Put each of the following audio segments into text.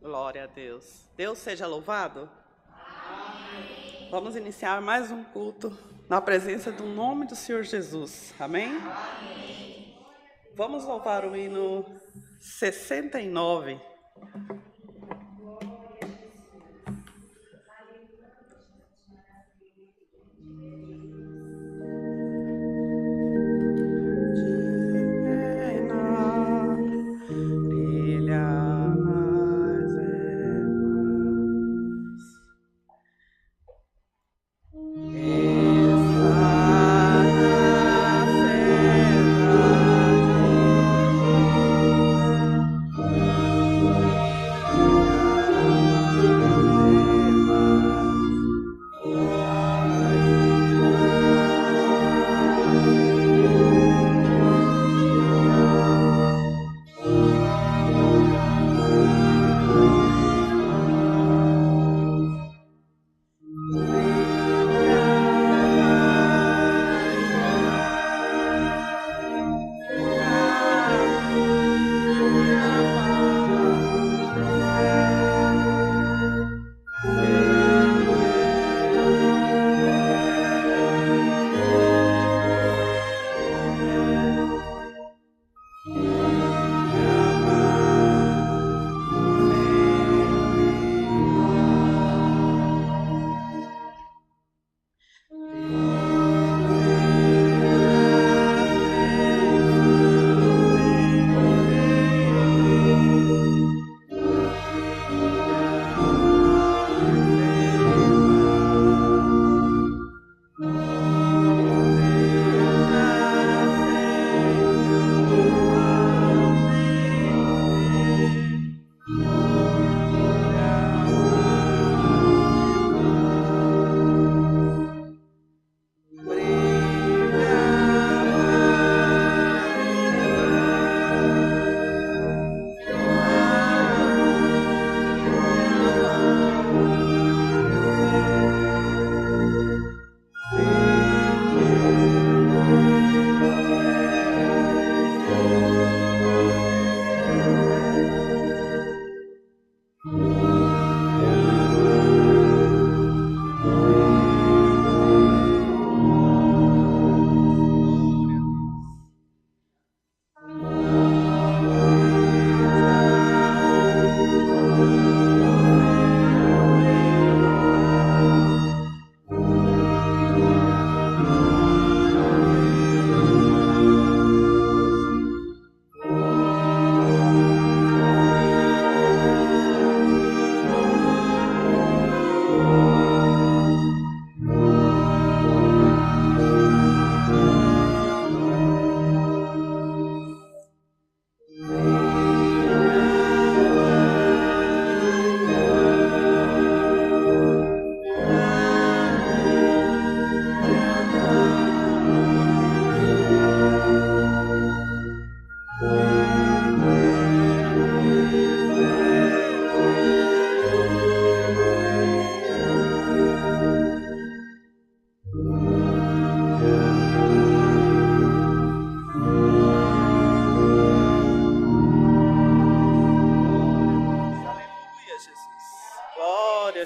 Glória a Deus. Deus seja louvado. Amém. Vamos iniciar mais um culto na presença do nome do Senhor Jesus. Amém? Amém. Vamos louvar o hino 69.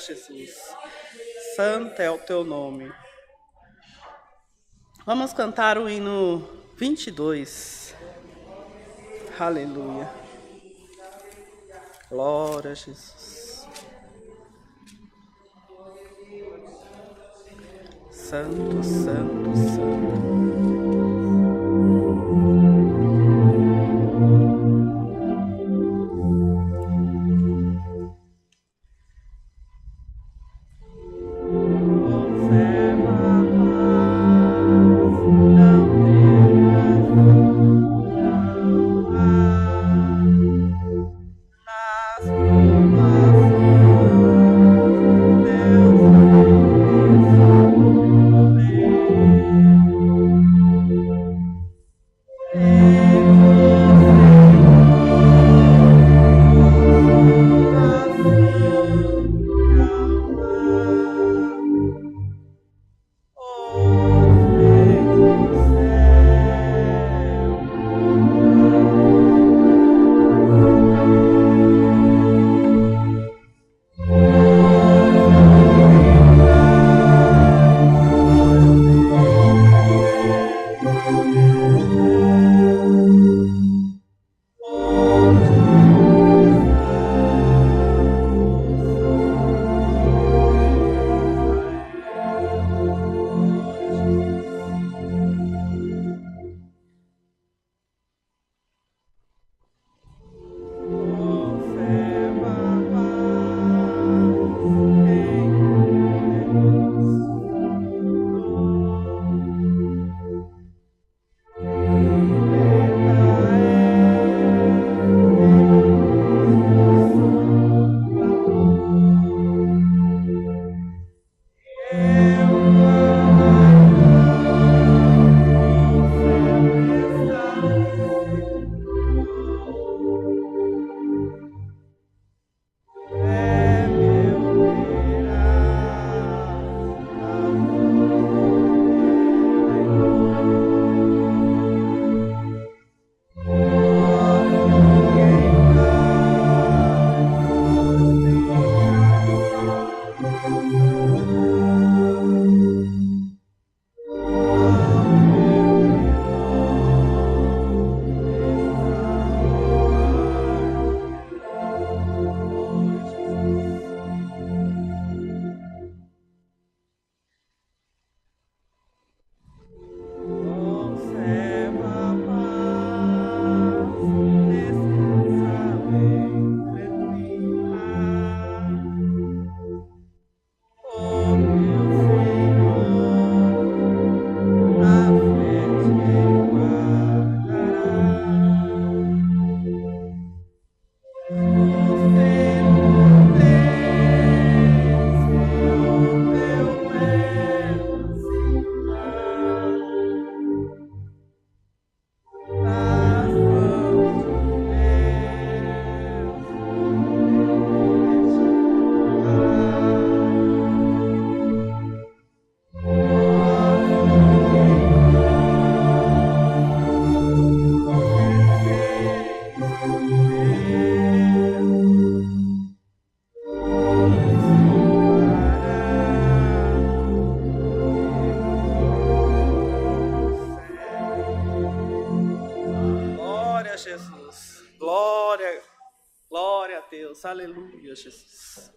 Jesus, santo é o teu nome. Vamos cantar o hino 22. Aleluia. Glória a Jesus. Santo, santo, santo. Jesus. Glória, glória a Deus. Aleluia, Jesus.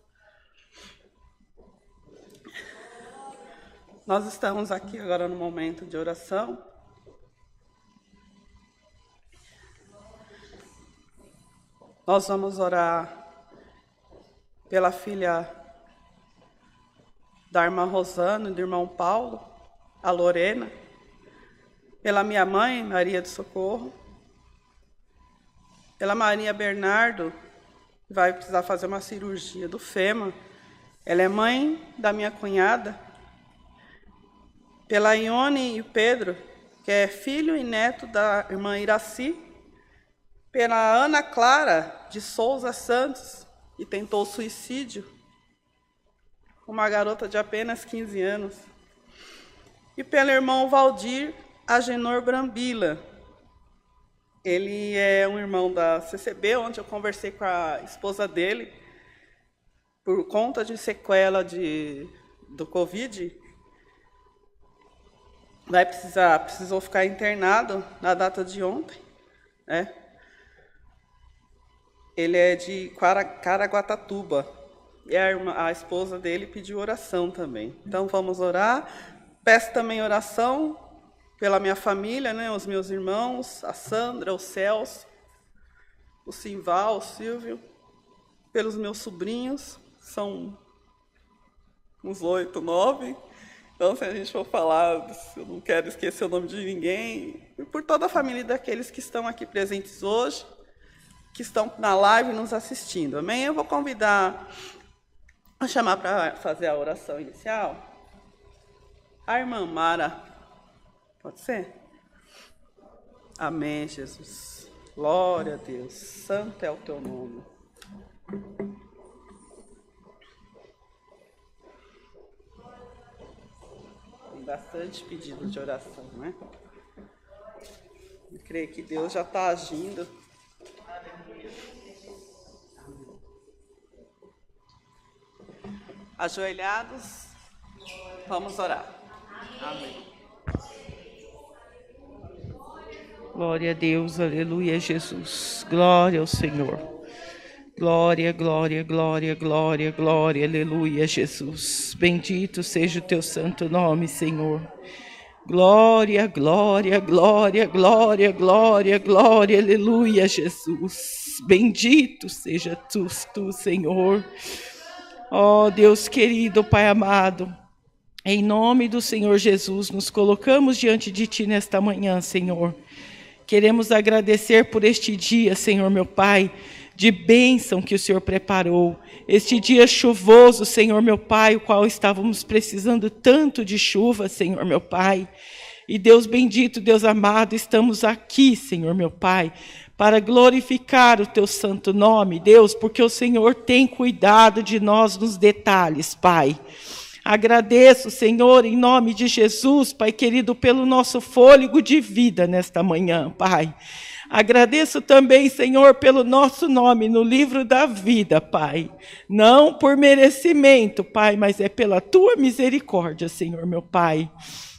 Nós estamos aqui agora no momento de oração. Nós vamos orar pela filha da irmã Rosana e do irmão Paulo, a Lorena, pela minha mãe, Maria do Socorro, pela Maria Bernardo, que vai precisar fazer uma cirurgia do fêmur. Ela é mãe da minha cunhada, pela Ione e Pedro, que é filho e neto da irmã Iraci, pela Ana Clara de Souza Santos, que tentou suicídio, uma garota de apenas 15 anos, e pelo irmão Valdir Agenor Brambila. Ele é um irmão da CCB, onde eu conversei com a esposa dele, por conta de sequela do Covid. Precisou ficar internado na data de ontem, né? Ele é de Caraguatatuba, e a esposa dele pediu oração também. Então vamos orar. Peço também oração pela minha família, né? Os meus irmãos, a Sandra, o Celso, o Simval, o Silvio, pelos meus sobrinhos, são uns 8, 9. Então, se a gente for falar, eu não quero esquecer o nome de ninguém, e por toda a família daqueles que estão aqui presentes hoje, que estão na live nos assistindo, amém? Eu vou convidar, vou chamar para fazer a oração inicial, a irmã Mara, pode ser? Amém, Jesus. Glória a Deus, santo é o teu nome. Tem bastante pedido de oração, né? Eu creio que Deus já está agindo. Ajoelhados, vamos orar. Amém. Glória a Deus, aleluia, Jesus. Glória ao Senhor. Glória, glória, glória, glória, glória, aleluia, Jesus. Bendito seja o teu santo nome, Senhor. Glória, glória, glória, glória, glória, glória, aleluia, Jesus. Bendito seja tu, Senhor. Ó Deus querido, Pai amado, em nome do Senhor Jesus, nos colocamos diante de Ti nesta manhã, Senhor. Queremos agradecer por este dia, Senhor meu Pai, de bênção que o Senhor preparou. Este dia chuvoso, Senhor meu Pai, o qual estávamos precisando tanto de chuva, Senhor meu Pai. E Deus bendito, Deus amado, estamos aqui, Senhor meu Pai, para glorificar o teu santo nome, Deus, porque o Senhor tem cuidado de nós nos detalhes, Pai. Agradeço, Senhor, em nome de Jesus, Pai querido, pelo nosso fôlego de vida nesta manhã, Pai. Agradeço também, Senhor, pelo nosso nome no livro da vida, Pai. Não por merecimento, Pai, mas é pela Tua misericórdia, Senhor, meu Pai.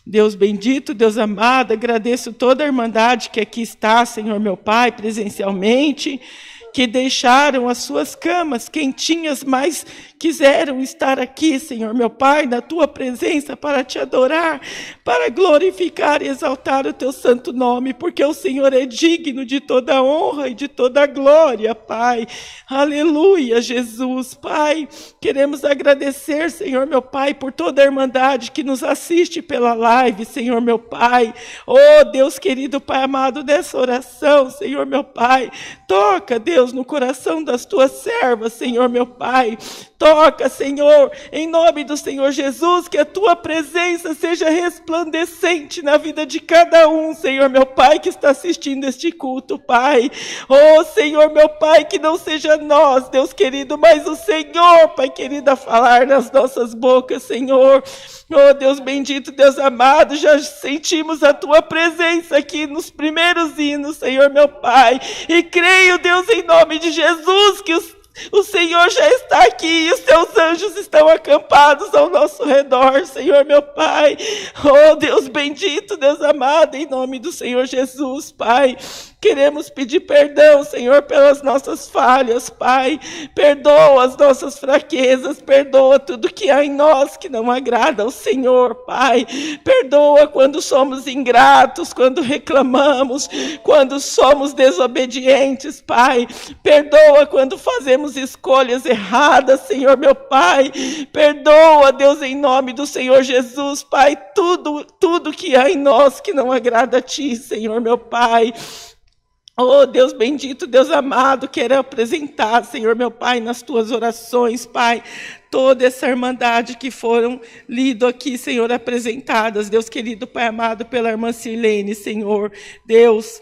Deus bendito, Deus amado, agradeço toda a irmandade que aqui está, Senhor, meu Pai, presencialmente, que deixaram as suas camas quentinhas, mas quiseram estar aqui, Senhor, meu Pai, na Tua presença para Te adorar, para glorificar e exaltar o Teu santo nome, porque o Senhor é digno de toda a honra e de toda a glória, Pai. Aleluia, Jesus, Pai. Queremos agradecer, Senhor, meu Pai, por toda a irmandade que nos assiste pela live, Senhor, meu Pai. Oh, Deus querido, Pai amado, dessa oração, Senhor, meu Pai. Toca, Deus, no coração das Tuas servas, Senhor, meu Pai. Toca, Senhor, em nome do Senhor Jesus, que a Tua presença seja resplandecente na vida de cada um, Senhor, meu Pai, que está assistindo este culto, Pai. Oh, Senhor, meu Pai, que não seja nós, Deus querido, mas o Senhor, Pai querido, a falar nas nossas bocas, Senhor. Oh, Deus bendito, Deus amado, já sentimos a Tua presença aqui nos primeiros hinos, Senhor, meu Pai. E creio, Deus, em nome de Jesus, que o Senhor já está aqui e os Teus anjos estão acampados ao nosso redor, Senhor, meu Pai. Oh, Deus bendito, Deus amado, em nome do Senhor Jesus, Pai. Queremos pedir perdão, Senhor, pelas nossas falhas, Pai. Perdoa as nossas fraquezas, perdoa tudo que há em nós que não agrada ao Senhor, Pai. Perdoa quando somos ingratos, quando reclamamos, quando somos desobedientes, Pai. Perdoa quando fazemos escolhas erradas, Senhor, meu Pai. Perdoa, Deus, em nome do Senhor Jesus, Pai, tudo que há em nós que não agrada a Ti, Senhor, meu Pai. Oh, Deus bendito, Deus amado, quero apresentar, Senhor, meu Pai, nas Tuas orações, Pai, toda essa irmandade que foram lido aqui, Senhor, apresentadas, Deus querido, Pai amado, pela irmã Sirlene, Senhor, Deus.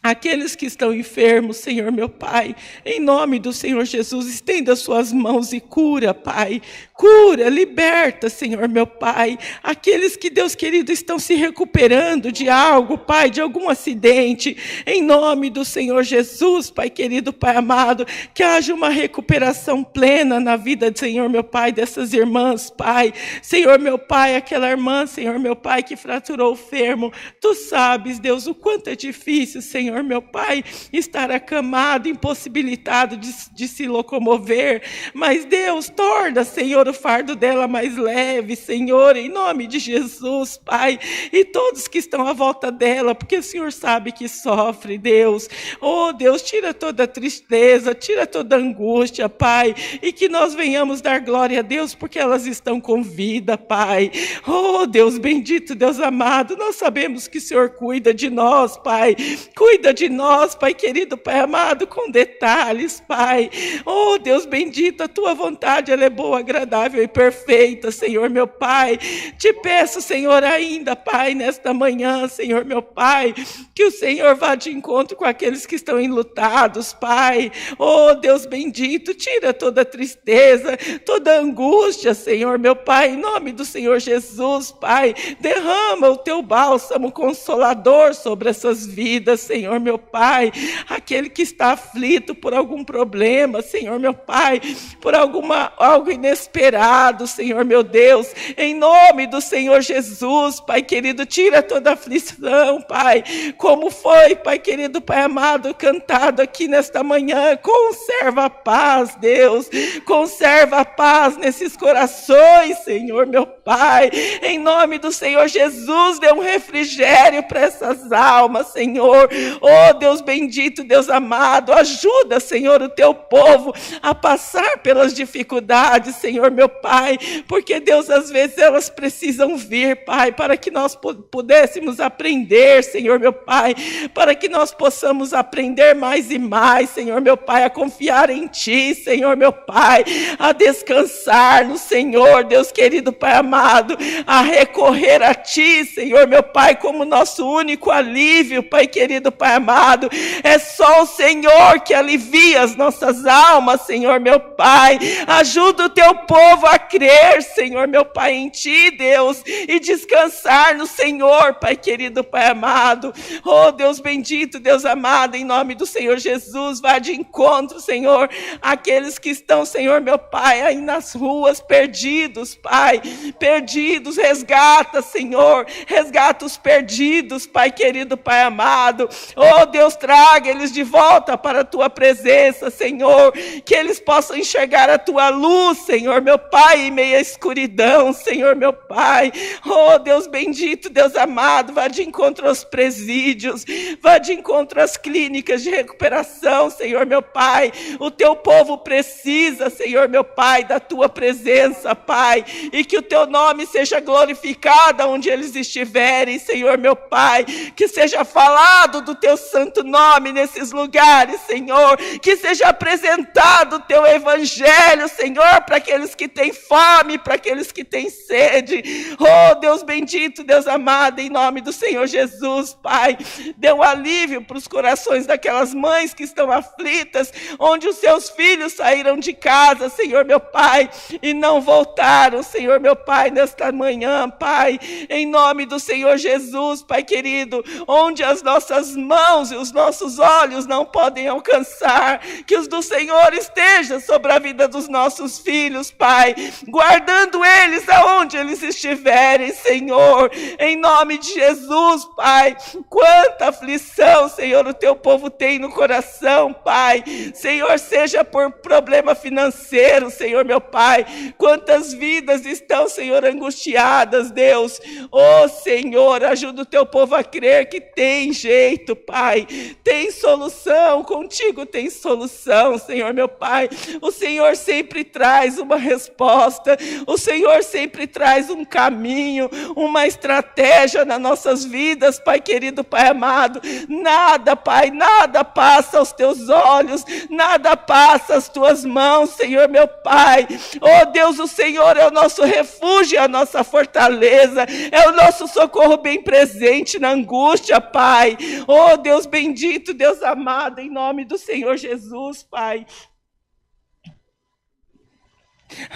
Aqueles que estão enfermos, Senhor, meu Pai, em nome do Senhor Jesus, estenda suas mãos e cura, Pai. Cura, liberta, Senhor, meu Pai. Aqueles que, Deus querido, estão se recuperando de algo, Pai, de algum acidente, em nome do Senhor Jesus, Pai querido, Pai amado, que haja uma recuperação plena na vida do Senhor, meu Pai, dessas irmãs, Pai. Senhor, meu Pai, aquela irmã, Senhor, meu Pai, que fraturou o fêmur. Tu sabes, Deus, o quanto é difícil, Senhor, meu Pai, estar acamado, impossibilitado de se locomover, mas Deus, torna, Senhor, o fardo dela mais leve, Senhor, em nome de Jesus, Pai, e todos que estão à volta dela, porque o Senhor sabe que sofre, Deus. Oh, Deus, tira toda a tristeza, tira toda a angústia, Pai, e que nós venhamos dar glória a Deus, porque elas estão com vida, Pai. Oh, Deus bendito, Deus amado, nós sabemos que o Senhor cuida de nós, Pai, cuida de nós, Pai querido, Pai amado, com detalhes, Pai. Oh, Deus bendito, a Tua vontade, ela é boa, agradável e perfeita, Senhor, meu Pai. Te peço, Senhor, ainda, Pai, nesta manhã, Senhor, meu Pai, que o Senhor vá de encontro com aqueles que estão enlutados, Pai. Oh, Deus bendito, tira toda a tristeza, toda a angústia, Senhor, meu Pai, em nome do Senhor Jesus, Pai. Derrama o Teu bálsamo consolador sobre essas vidas, Senhor, Senhor meu Pai, aquele que está aflito por algum problema, Senhor meu Pai, por algo inesperado, Senhor meu Deus, em nome do Senhor Jesus, Pai querido, tira toda a aflição, Pai, como foi, Pai querido, Pai amado, cantado aqui nesta manhã, conserva a paz, Deus, conserva a paz nesses corações, Senhor meu Pai, em nome do Senhor Jesus, dê um refrigério para essas almas, Senhor, oh Deus bendito, Deus amado, ajuda, Senhor, o teu povo a passar pelas dificuldades, Senhor meu Pai, porque Deus, às vezes elas precisam vir, Pai, para que nós pudéssemos aprender, Senhor meu Pai, para que nós possamos aprender mais e mais, Senhor meu Pai, a confiar em Ti, Senhor meu Pai, a descansar no Senhor, Deus querido Pai amado, a recorrer a Ti, Senhor meu Pai, como nosso único alívio, Pai querido Pai amado, é só o Senhor que alivia as nossas almas, Senhor meu Pai, ajuda o Teu povo a crer, Senhor meu Pai, em Ti, Deus, e descansar no Senhor, Pai querido Pai amado, oh Deus bendito, Deus amado, em nome do Senhor Jesus, vá de encontro, Senhor, aqueles que estão, Senhor meu Pai, aí nas ruas, perdidos, Pai, perdidos, resgata, Senhor, resgata os perdidos, Pai querido, Pai amado, oh Deus, traga eles de volta para a Tua presença, Senhor, que eles possam enxergar a Tua luz, Senhor meu Pai, em meio à escuridão, Senhor meu Pai, oh Deus bendito, Deus amado, vá de encontro aos presídios, vá de encontro às clínicas de recuperação, Senhor meu Pai, o Teu povo precisa, Senhor meu Pai, da Tua presença, Pai, e que o Teu nome seja glorificado onde eles estiverem, Senhor meu Pai, que seja falado do Teu santo nome nesses lugares, Senhor, que seja apresentado o Teu evangelho, Senhor, para aqueles que têm fome, para aqueles que têm sede, oh Deus bendito, Deus amado, em nome do Senhor Jesus, Pai, dê um alívio para os corações daquelas mães que estão aflitas, onde os seus filhos saíram de casa, Senhor meu Pai, e não voltaram, Senhor meu Pai, nesta manhã, Pai, em nome do Senhor Jesus, Pai querido, onde as nossas mãos e os nossos olhos não podem alcançar, que os do Senhor esteja sobre a vida dos nossos filhos, Pai, guardando eles aonde eles estiverem, Senhor, em nome de Jesus, Pai, quanta aflição, Senhor, o Teu povo tem no coração, Pai, Senhor, seja por problema financeiro, Senhor meu Pai, quantas vidas estão, Senhor, angustiadas, Deus, oh Senhor, ajuda o Teu povo a crer que tem jeito, Pai, tem solução, contigo tem solução, Senhor meu Pai, o Senhor sempre traz uma resposta, o Senhor sempre traz um caminho, uma estratégia nas nossas vidas, Pai querido, Pai amado, nada, Pai, nada passa aos Teus olhos, nada passa às Tuas mãos, Senhor meu Pai, oh Deus, o Senhor é o nosso refúgio, a nossa fortaleza, é o nosso socorro bem presente na angústia, Pai, oh Deus bendito, Deus amado, em nome do Senhor Jesus, Pai.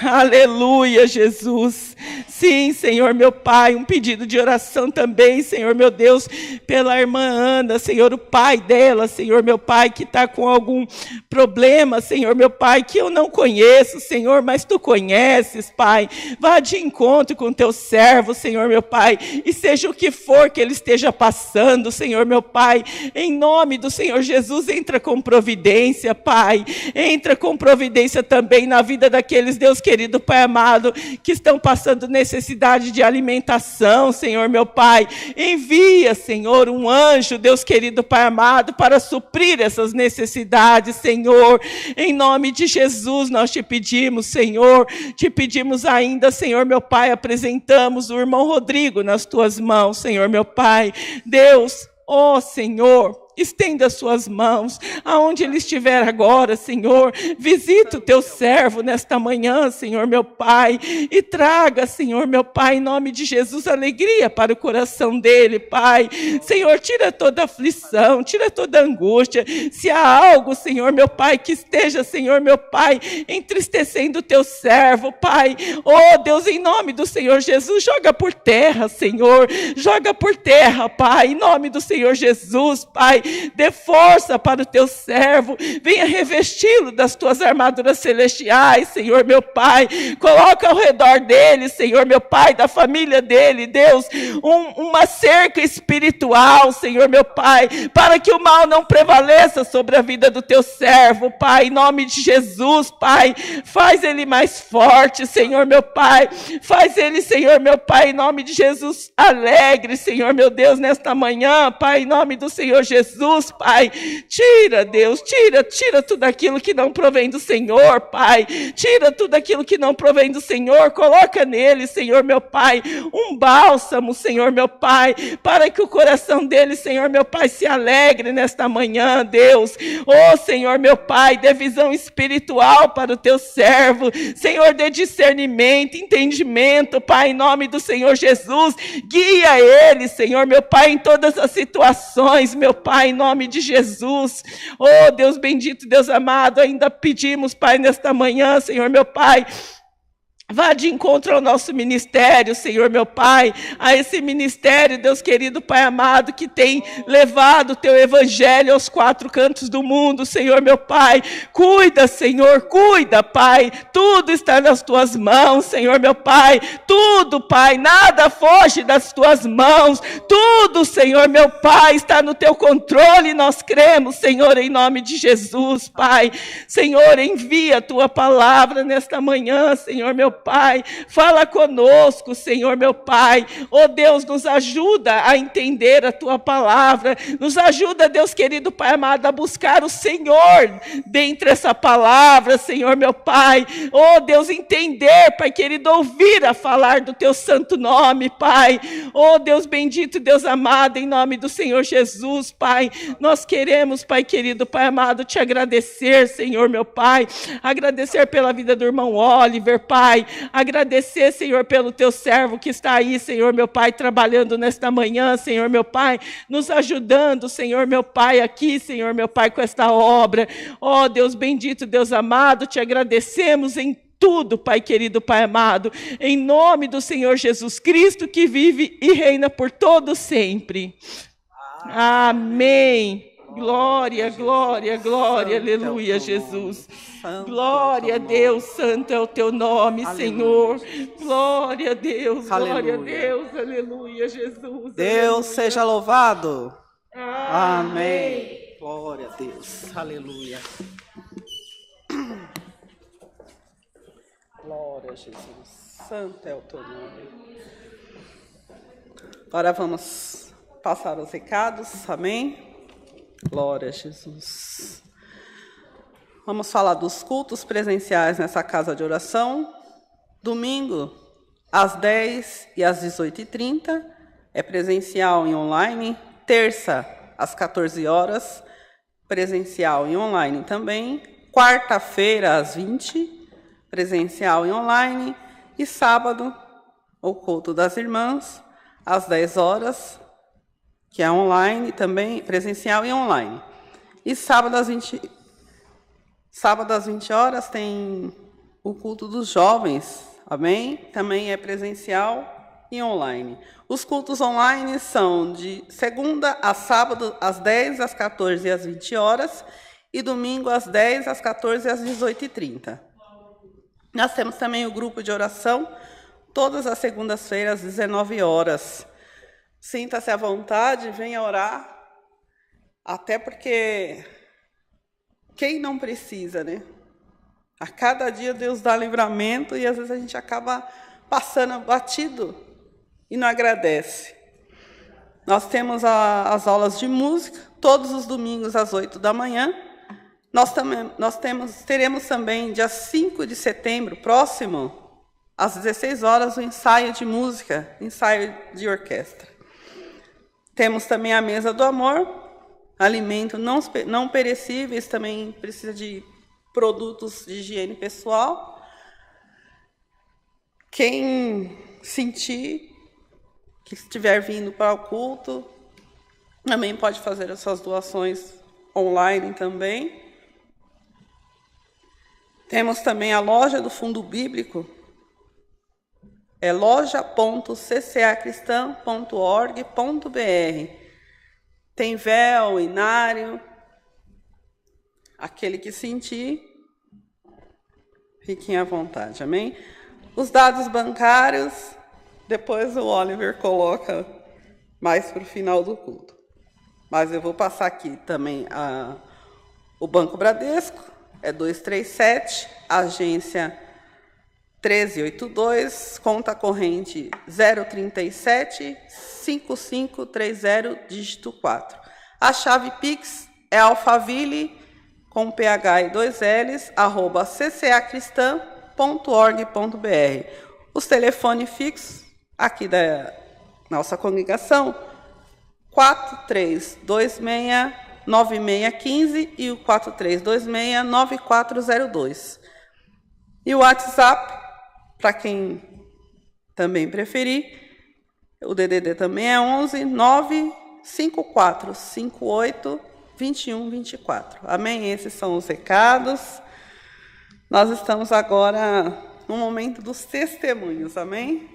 Aleluia, Jesus. Sim, Senhor meu Pai, um pedido de oração também, Senhor meu Deus, pela irmã Ana, Senhor, o pai dela, Senhor meu Pai, que está com algum problema, Senhor meu Pai, que eu não conheço, Senhor, mas Tu conheces, Pai. Vá de encontro com Teu servo, Senhor meu Pai, e seja o que for que ele esteja passando, Senhor meu Pai, em nome do Senhor Jesus, entra com providência, Pai, entra com providência também na vida daqueles, Deus querido, Pai amado, que estão passando necessidade de alimentação, Senhor meu Pai, envia, Senhor, um anjo, Deus querido, Pai amado, para suprir essas necessidades, Senhor, em nome de Jesus nós Te pedimos, Senhor, Te pedimos ainda, Senhor meu Pai, apresentamos o irmão Rodrigo nas Tuas mãos, Senhor meu Pai, Deus, ó Senhor, estenda as Suas mãos, aonde ele estiver agora, Senhor, visita o Teu servo nesta manhã, Senhor meu Pai, e traga, Senhor meu Pai, em nome de Jesus, alegria para o coração dele, Pai, Senhor, tira toda aflição, tira toda angústia, se há algo, Senhor meu Pai, que esteja, Senhor meu Pai, entristecendo o Teu servo, Pai, oh Deus, em nome do Senhor Jesus, joga por terra, Senhor, joga por terra, Pai, em nome do Senhor Jesus, Pai, Dê força para o teu servo. Venha revesti-lo das tuas armaduras celestiais, Senhor, meu Pai. Coloca ao redor dele, Senhor, meu Pai, da família dele, Deus, uma cerca espiritual, Senhor, meu Pai, para que o mal não prevaleça sobre a vida do teu servo, Pai, em nome de Jesus, Pai. Faz ele mais forte, Senhor, meu Pai. Faz ele, Senhor, meu Pai, em nome de Jesus, alegre, Senhor, meu Deus, nesta manhã, Pai, em nome do Senhor Jesus, Pai. Tira, Deus, tira tudo aquilo que não provém do Senhor, Pai. Tira tudo aquilo que não provém do Senhor. Coloca nele, Senhor, meu Pai, um bálsamo, Senhor, meu Pai, para que o coração dele, Senhor, meu Pai, se alegre nesta manhã, Deus. Oh, Senhor, meu Pai, dê visão espiritual para o teu servo. Senhor, dê discernimento, entendimento, Pai, em nome do Senhor Jesus. Guia ele, Senhor, meu Pai, em todas as situações, meu Pai, em nome de Jesus. Oh, Deus bendito, Deus amado, ainda pedimos, Pai, nesta manhã, Senhor, meu Pai, vá de encontro ao nosso ministério, Senhor, meu Pai, a esse ministério, Deus querido, Pai amado, que tem levado o teu evangelho aos quatro cantos do mundo, Senhor, meu Pai. Cuida, Senhor, cuida, Pai. Tudo está nas tuas mãos, Senhor, meu Pai. Tudo, Pai, nada foge das tuas mãos. Tudo, Senhor, meu Pai, está no teu controle. Nós cremos, Senhor, em nome de Jesus, Pai. Senhor, envia a tua palavra nesta manhã, Senhor, meu Pai, fala conosco, Senhor, meu Pai. Oh, Deus, nos ajuda a entender a tua palavra. Nos ajuda, Deus querido, Pai amado, a buscar o Senhor dentre essa palavra, Senhor, meu Pai. Oh, Deus, entender, Pai querido, ouvir a falar do teu santo nome, Pai. Oh, Deus bendito, Deus amado, em nome do Senhor Jesus, Pai. Nós queremos, Pai querido, Pai amado, te agradecer, Senhor, meu Pai. Agradecer pela vida do irmão Oliver, Pai. Agradecer, Senhor, pelo teu servo que está aí, Senhor, meu Pai, trabalhando nesta manhã, Senhor, meu Pai, nos ajudando, Senhor, meu Pai, aqui, Senhor, meu Pai, com esta obra. Oh, Deus bendito, Deus amado, te agradecemos em tudo, Pai querido, Pai amado, em nome do Senhor Jesus Cristo, que vive e reina por todo sempre. Amém. Glória, glória, glória, aleluia, Jesus. Glória a Deus, santo é o teu nome, Senhor. Glória a Deus, glória a Deus, aleluia, Jesus. Deus seja louvado. Amém. Glória a Deus, aleluia. Glória a Jesus, santo é o teu nome. Agora vamos passar os recados, amém? Glória a Jesus. Vamos falar dos cultos presenciais nessa casa de oração. Domingo, às 10 e às 18h30, é presencial e online. Terça, às 14 horas, presencial e online também. Quarta-feira, às 20, presencial e online. E sábado, o culto das irmãs, às 10 horas, que é online também, presencial e online. E sábado às 20 horas tem o culto dos jovens, amém? Também é presencial e online. Os cultos online são de segunda a sábado, às 10, às 14 e às 20 horas, e domingo às 10, às 14 e às 18h30. Nós temos também o grupo de oração, todas as segundas-feiras, às 19 horas. Sinta-se à vontade, venha orar, até porque quem não precisa, né? A cada dia Deus dá livramento e às vezes a gente acaba passando batido e não agradece. Nós temos as aulas de música, todos os domingos às 8 da manhã. Teremos também, dia 5 de setembro, próximo, às 16 horas, o ensaio de música, ensaio de orquestra. Temos também a mesa do amor, alimento não perecíveis, também precisa de produtos de higiene pessoal. Quem sentir que estiver vindo para o culto, também pode fazer as suas doações online também. Temos também a loja do Fundo Bíblico, é loja.ccacristã.org.br. Tem véu, inário. Aquele que sentir, fiquem à vontade, amém? Os dados bancários, depois o Oliver coloca mais para o final do culto. Mas eu vou passar aqui também o Banco Bradesco, é 237, agência 1382, conta corrente 037 5530, dígito 4. A chave Pix é alphaville, com PH e 2 L's, @ccacristã.org.br. Os telefones fixos aqui da nossa congregação, 4326-9615 e o 4326-9402. E o WhatsApp, para quem também preferir, o DDD também é 11 95458 2124. Amém? Esses são os recados. Nós estamos agora no momento dos testemunhos. Amém?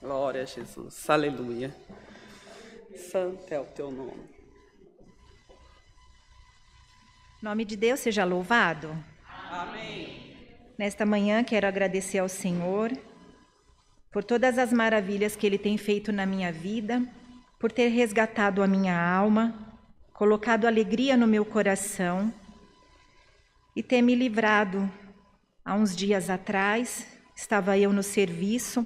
Glória a Jesus. Aleluia. Santo é o teu nome. O nome de Deus seja louvado. Amém. Nesta manhã quero agradecer ao Senhor por todas as maravilhas que Ele tem feito na minha vida, por ter resgatado a minha alma, colocado alegria no meu coração e ter me livrado. Há uns dias atrás, estava eu no serviço.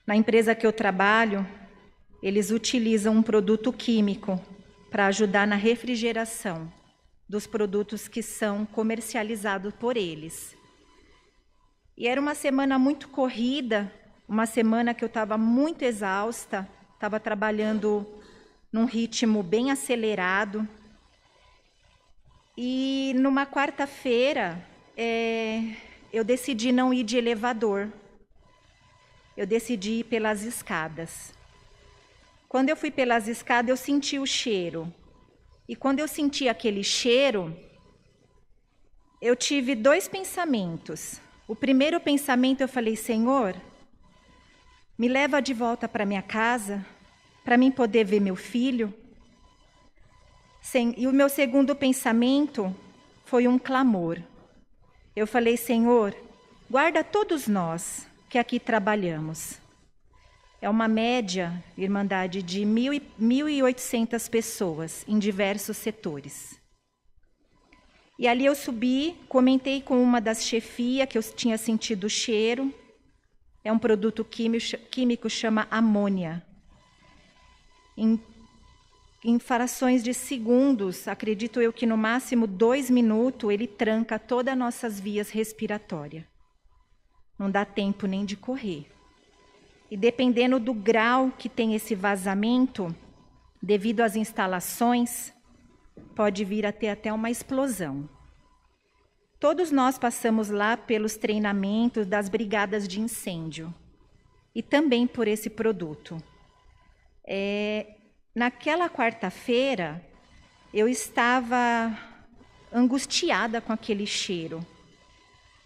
Na empresa que eu trabalho, eles utilizam um produto químico para ajudar na refrigeração dos produtos que são comercializados por eles. E era uma semana muito corrida, uma semana que eu estava muito exausta, estava trabalhando num ritmo bem acelerado. E numa quarta-feira, eu decidi não ir de elevador. Eu decidi ir pelas escadas. Quando eu fui pelas escadas, eu senti o cheiro. E quando eu senti aquele cheiro, eu tive 2 pensamentos. O primeiro pensamento, eu falei: Senhor, me leva de volta para minha casa, para mim poder ver meu filho. E o meu segundo pensamento foi um clamor. Eu falei: Senhor, guarda todos nós que aqui trabalhamos. É uma média, Irmandade, de 1.800 pessoas em diversos setores. E ali eu subi, comentei com uma das chefias que eu tinha sentido o cheiro. É um produto químico, chama amônia. Em frações de segundos, acredito eu que no máximo 2 minutos, ele tranca todas as nossas vias respiratórias. Não dá tempo nem de correr. E dependendo do grau que tem esse vazamento, devido às instalações, pode vir a ter até uma explosão. Todos nós passamos lá pelos treinamentos das brigadas de incêndio e também por esse produto. Naquela quarta-feira, eu estava angustiada com aquele cheiro.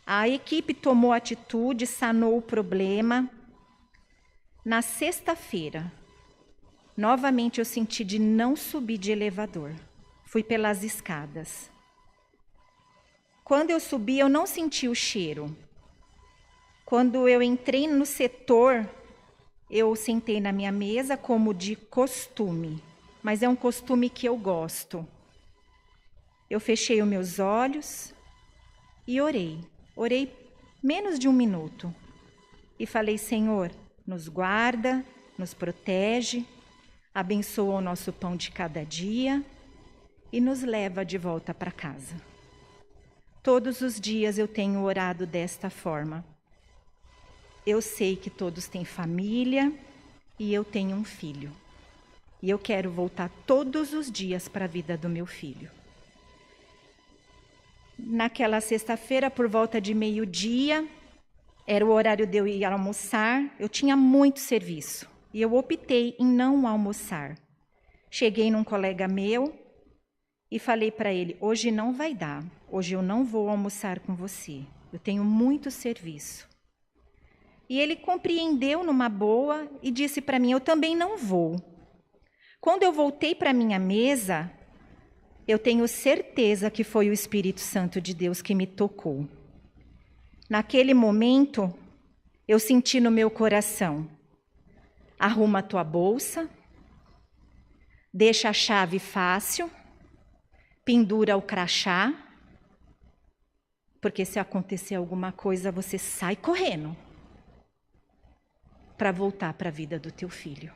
A equipe tomou atitude, sanou o problema. Na sexta-feira, novamente eu senti de não subir de elevador. Fui pelas escadas. Quando eu subi, eu não senti o cheiro. Quando eu entrei no setor, eu sentei na minha mesa como de costume, mas é um costume que eu gosto. Eu fechei os meus olhos e orei. Orei menos de 1 minuto e falei: Senhor, nos guarda, nos protege, abençoa o nosso pão de cada dia e nos leva de volta para casa. Todos os dias eu tenho orado desta forma. Eu sei que todos têm família e eu tenho um filho. E eu quero voltar todos os dias para a vida do meu filho. Naquela sexta-feira, por volta de 12:00, era o horário de eu ir almoçar. Eu tinha muito serviço e eu optei em não almoçar. Cheguei num colega meu e falei para ele: hoje não vai dar, hoje eu não vou almoçar com você. Eu tenho muito serviço. E ele compreendeu numa boa e disse para mim: eu também não vou. Quando eu voltei para minha mesa, eu tenho certeza que foi o Espírito Santo de Deus que me tocou. Naquele momento, eu senti no meu coração: arruma a tua bolsa, deixa a chave fácil, pendura o crachá, porque se acontecer alguma coisa, você sai correndo para voltar para a vida do teu filho.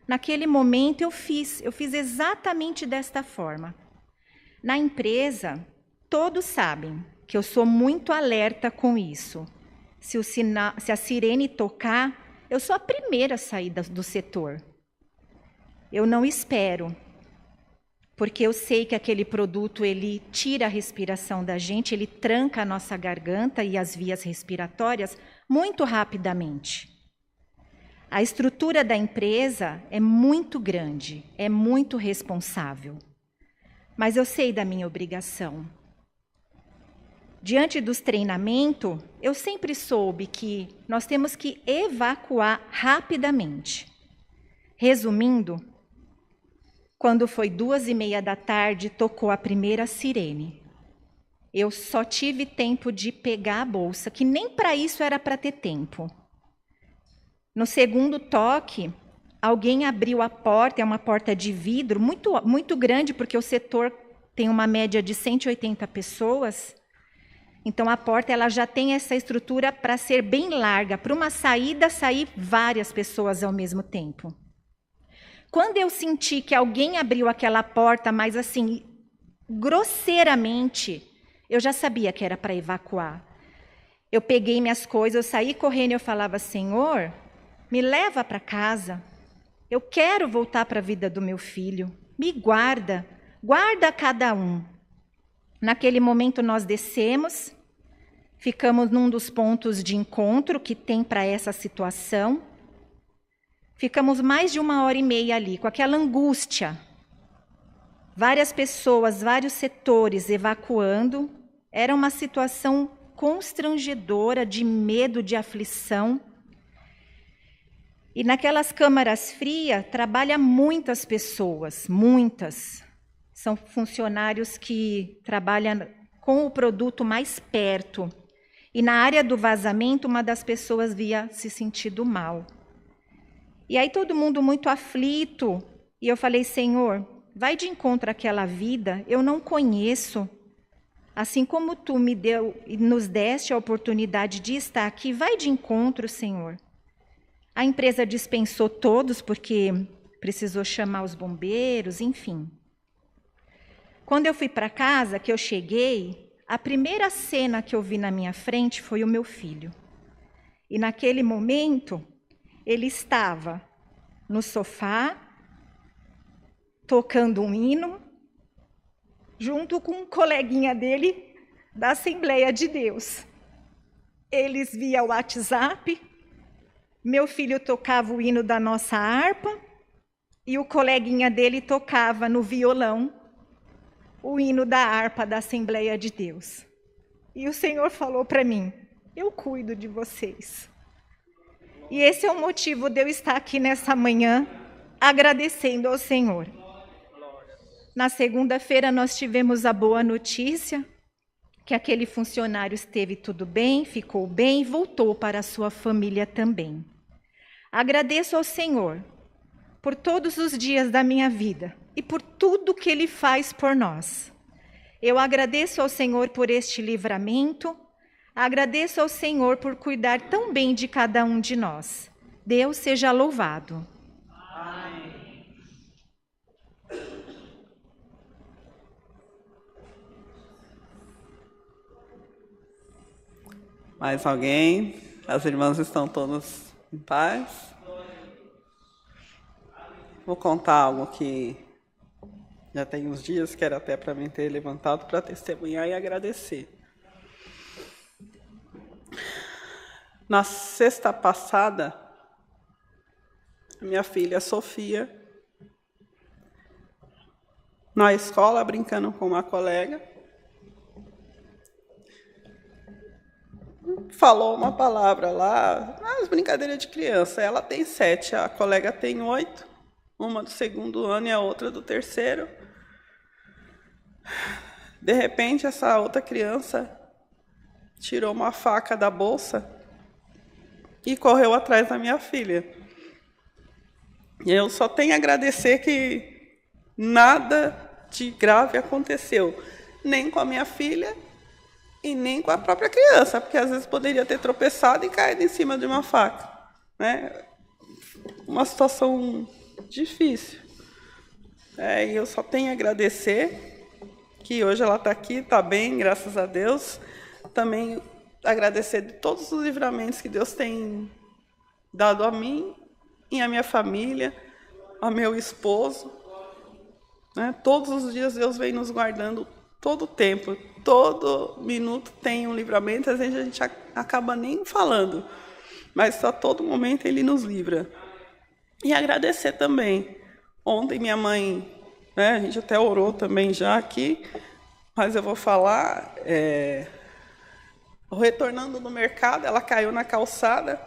Naquele momento eu fiz exatamente desta forma. Na empresa, todos sabem que eu sou muito alerta com isso. Se a sirene tocar, eu sou a primeira a sair do setor. Eu não espero, porque eu sei que aquele produto ele tira a respiração da gente, ele tranca a nossa garganta e as vias respiratórias muito rapidamente. A estrutura da empresa é muito grande, é muito responsável. Mas eu sei da minha obrigação. Diante dos treinamentos, eu sempre soube que nós temos que evacuar rapidamente. Resumindo, quando foi 2:30 da tarde, tocou a primeira sirene. Eu só tive tempo de pegar a bolsa, que nem para isso era para ter tempo. No segundo toque, alguém abriu a porta, é uma porta de vidro, muito, muito grande, porque o setor tem uma média de 180 pessoas. Então, a porta ela já tem essa estrutura para ser bem larga, para uma saída sair várias pessoas ao mesmo tempo. Quando eu senti que alguém abriu aquela porta, mas assim, grosseiramente, eu já sabia que era para evacuar. Eu peguei minhas coisas, eu saí correndo e eu falava: Senhor, me leva para casa. Eu quero voltar para a vida do meu filho. Me guarda, guarda cada um. Naquele momento nós descemos, ficamos num dos pontos de encontro que tem para essa situação. Ficamos mais de 1h30 ali, com aquela angústia. Várias pessoas, vários setores evacuando. Era uma situação constrangedora, de medo, de aflição. E naquelas câmaras frias, trabalham muitas pessoas, muitas. São funcionários que trabalham com o produto mais perto. E na área do vazamento, uma das pessoas havia se sentido mal. E aí todo mundo muito aflito. E eu falei: Senhor, vai de encontro àquela vida, eu não conheço. Assim como tu me deu e nos deste a oportunidade de estar aqui, vai de encontro, Senhor. A empresa dispensou todos porque precisou chamar os bombeiros, enfim. Quando eu fui para casa, que eu cheguei, a primeira cena que eu vi na minha frente foi o meu filho. E naquele momento, ele estava no sofá, tocando um hino, junto com um coleguinha dele da Assembleia de Deus. Eles via o WhatsApp. Meu filho tocava o hino da nossa harpa e o coleguinha dele tocava no violão o hino da harpa da Assembleia de Deus. E o Senhor falou para mim: eu cuido de vocês. E esse é o motivo de eu estar aqui nessa manhã agradecendo ao Senhor. Na segunda-feira nós tivemos a boa notícia que aquele funcionário esteve tudo bem, ficou bem e voltou para a sua família também. Agradeço ao Senhor por todos os dias da minha vida e por tudo que Ele faz por nós. Eu agradeço ao Senhor por este livramento, agradeço ao Senhor por cuidar tão bem de cada um de nós. Deus seja louvado. Amém. Mais alguém? As irmãs estão todas em paz? Vou contar algo que já tem uns dias que era até para mim ter levantado para testemunhar e agradecer. Na sexta passada, minha filha Sofia, na escola, brincando com uma colega, falou uma palavra lá, as brincadeiras de criança. Ela tem 7, a colega tem 8, uma do 2º ano e a outra do 3º. De repente, essa outra criança tirou uma faca da bolsa e correu atrás da minha filha. E eu só tenho a agradecer que nada de grave aconteceu, nem com a minha filha e nem com a própria criança, porque às vezes poderia ter tropeçado e caído em cima de uma faca, né? Uma situação difícil. E eu só tenho a agradecer que hoje ela está aqui, está bem, graças a Deus. Também agradecer de todos os livramentos que Deus tem dado a mim e à minha família, ao meu esposo. Né? Todos os dias Deus vem nos guardando todo o tempo, todo minuto tem um livramento, às vezes a gente acaba nem falando, mas a todo momento Ele nos livra. E agradecer também. Ontem minha mãe, né, a gente até orou também já aqui, mas eu vou falar, retornando no mercado, ela caiu na calçada,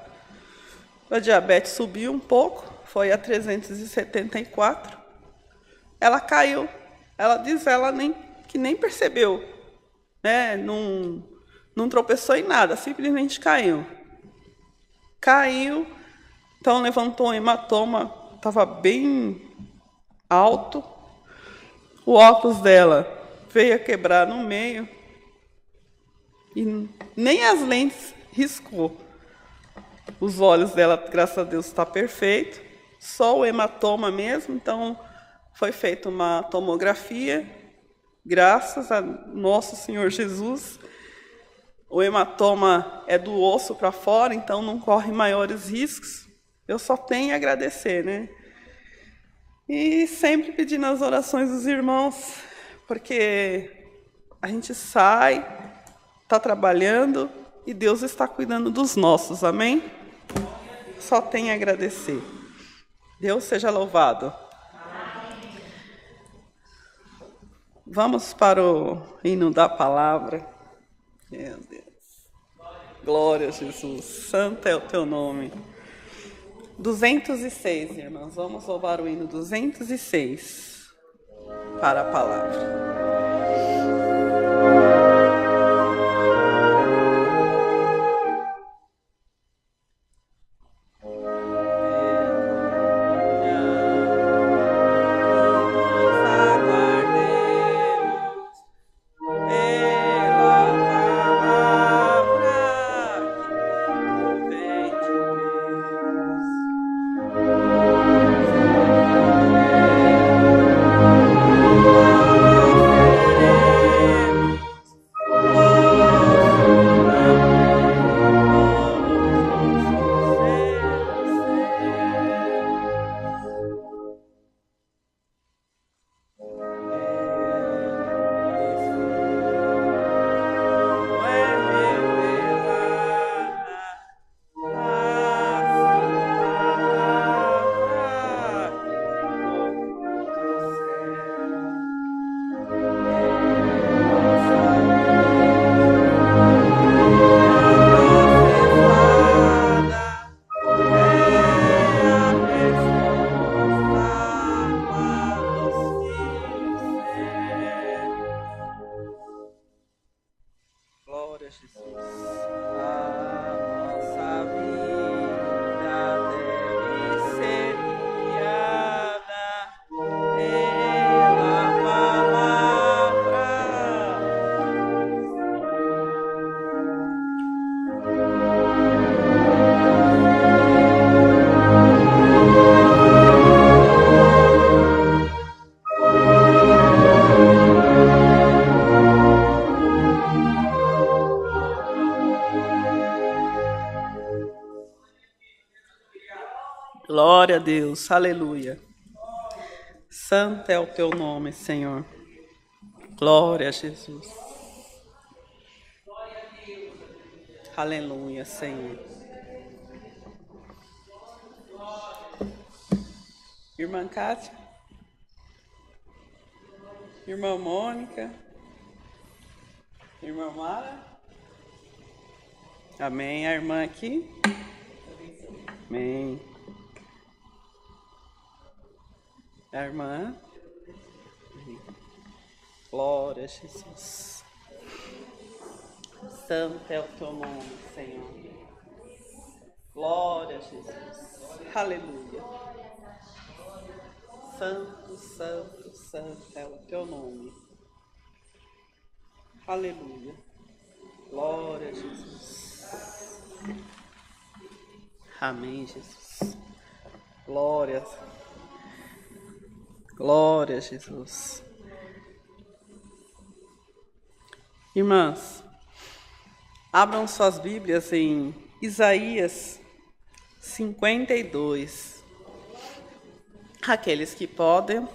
a diabetes subiu um pouco, foi a 374, ela caiu, ela diz que nem percebeu, né? Não tropeçou em nada, simplesmente caiu. Caiu, então levantou um hematoma, estava bem alto, o óculos dela veio a quebrar no meio, e nem as lentes riscou. Os olhos dela, graças a Deus, está perfeito, só o hematoma mesmo, então foi feita uma tomografia, graças a nosso Senhor Jesus. O hematoma é do osso para fora, então não corre maiores riscos. Eu só tenho a agradecer, né? E sempre pedir nas orações dos irmãos, porque a gente sai, está trabalhando e Deus está cuidando dos nossos, amém? Só tenho a agradecer. Deus seja louvado. Vamos para o hino da palavra. Meu Deus. Glória a Jesus. Santo é o teu nome. 206, irmãos. Vamos louvar o hino 206 para a palavra. Glória a Deus, aleluia. Santo é o teu nome, Senhor. Glória a Jesus. Aleluia, Senhor. Irmã Cátia, irmã Mônica, irmã Mara, Amém. A irmã aqui. Amém. A irmã. Glória a Jesus. Santo é o teu nome, Senhor. Glória a Jesus. Aleluia. Santo, santo, santo é o teu nome. Aleluia. Glória a Jesus. Amém, Jesus. Glória. Glória a Jesus. Irmãs, abram suas Bíblias em Isaías 52. Aqueles que podem,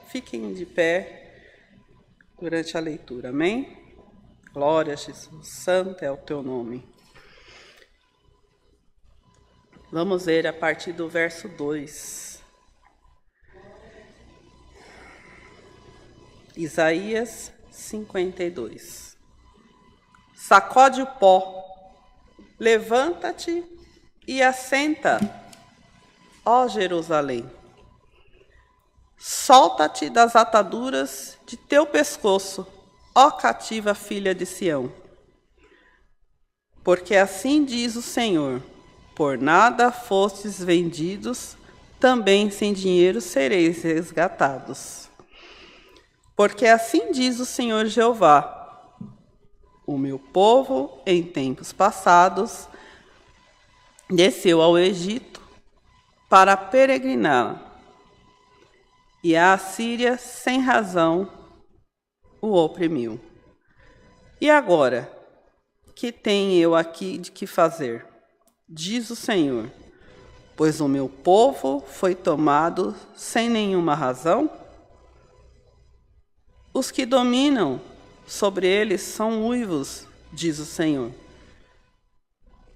fiquem de pé durante a leitura. Amém? Glória a Jesus. Santo é o teu nome. Vamos ver a partir do verso 2. Isaías 52. Sacode o pó, levanta-te e assenta, ó Jerusalém. Solta-te das ataduras de teu pescoço, ó cativa filha de Sião. Porque assim diz o Senhor: por nada fostes vendidos, também sem dinheiro sereis resgatados. Porque assim diz o Senhor Jeová: o meu povo, em tempos passados, desceu ao Egito para peregrinar, e a Assíria, sem razão, o oprimiu. E agora, que tenho eu aqui de que fazer? Diz o Senhor: pois o meu povo foi tomado sem nenhuma razão. Os que dominam sobre eles são uivos, diz o Senhor.